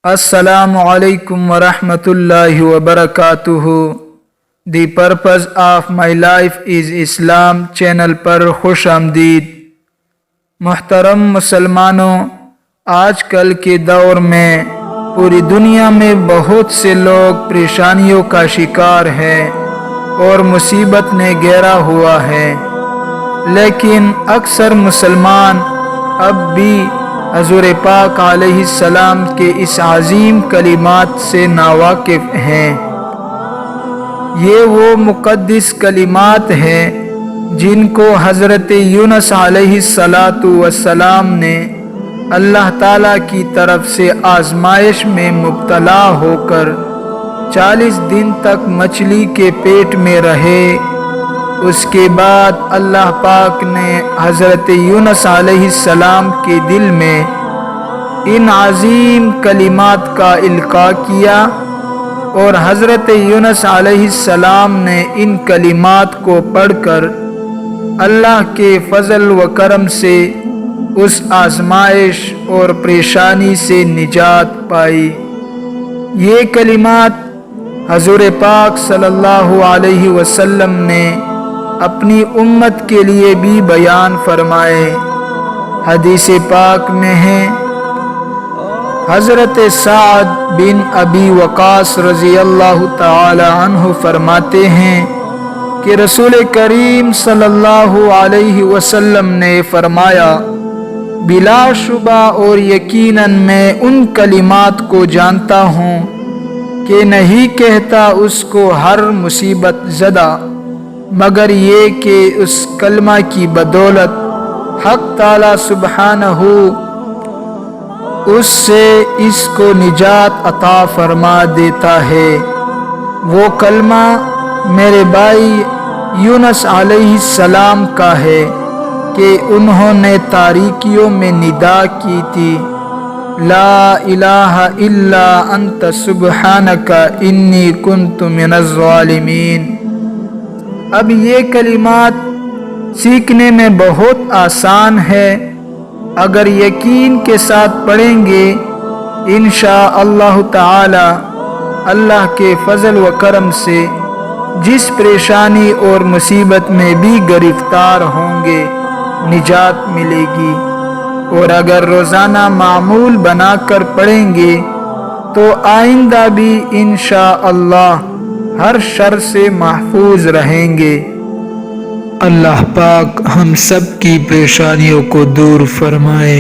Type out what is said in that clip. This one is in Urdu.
Assalamu alaikum wa rahmatullahi wa barakatuhu. The purpose of my life is Islam channel پر خوش آمدید. محترم مسلمانوں، آج کل کے دور میں پوری دنیا میں بہت سے لوگ پریشانیوں کا شکار ہیں اور مصیبت نے گھیرا ہوا ہے، لیکن اکثر مسلمان اب بھی حضور پاک علیہ السلام کے اس عظیم کلمات سے ناواقف ہیں۔ یہ وہ مقدس کلمات ہیں جن کو حضرت یونس علیہ السلام نے اللہ تعالیٰ کی طرف سے آزمائش میں مبتلا ہو کر 40 دن تک مچھلی کے پیٹ میں رہے۔ اس کے بعد اللہ پاک نے حضرت یونس علیہ السلام کے دل میں ان عظیم کلمات کا القاء کیا، اور حضرت یونس علیہ السلام نے ان کلمات کو پڑھ کر اللہ کے فضل و کرم سے اس آزمائش اور پریشانی سے نجات پائی۔ یہ کلمات حضور پاک صلی اللہ علیہ وسلم نے اپنی امت کے لیے بھی بیان فرمائے۔ حدیث پاک میں ہے، حضرت سعد بن ابی وقاص رضی اللہ تعالی عنہ فرماتے ہیں کہ رسول کریم صلی اللہ علیہ وسلم نے فرمایا، بلا شبہ اور یقیناً میں ان کلمات کو جانتا ہوں کہ نہیں کہتا اس کو ہر مصیبت زدہ، مگر یہ کہ اس کلمہ کی بدولت حق تعالی سبحانہ اس سے اس کو نجات عطا فرما دیتا ہے۔ وہ کلمہ میرے بھائی یونس علیہ السلام کا ہے کہ انہوں نے تاریکیوں میں ندا کی تھی، لا الہ الا انت سبحانک انی کنت من الظالمین۔ اب یہ کلمات سیکھنے میں بہت آسان ہے، اگر یقین کے ساتھ پڑھیں گے انشاءاللہ تعالی اللہ کے فضل و کرم سے جس پریشانی اور مصیبت میں بھی گرفتار ہوں گے نجات ملے گی، اور اگر روزانہ معمول بنا کر پڑھیں گے تو آئندہ بھی انشاءاللہ ہر شر سے محفوظ رہیں گے۔ اللہ پاک ہم سب کی پریشانیوں کو دور فرمائے۔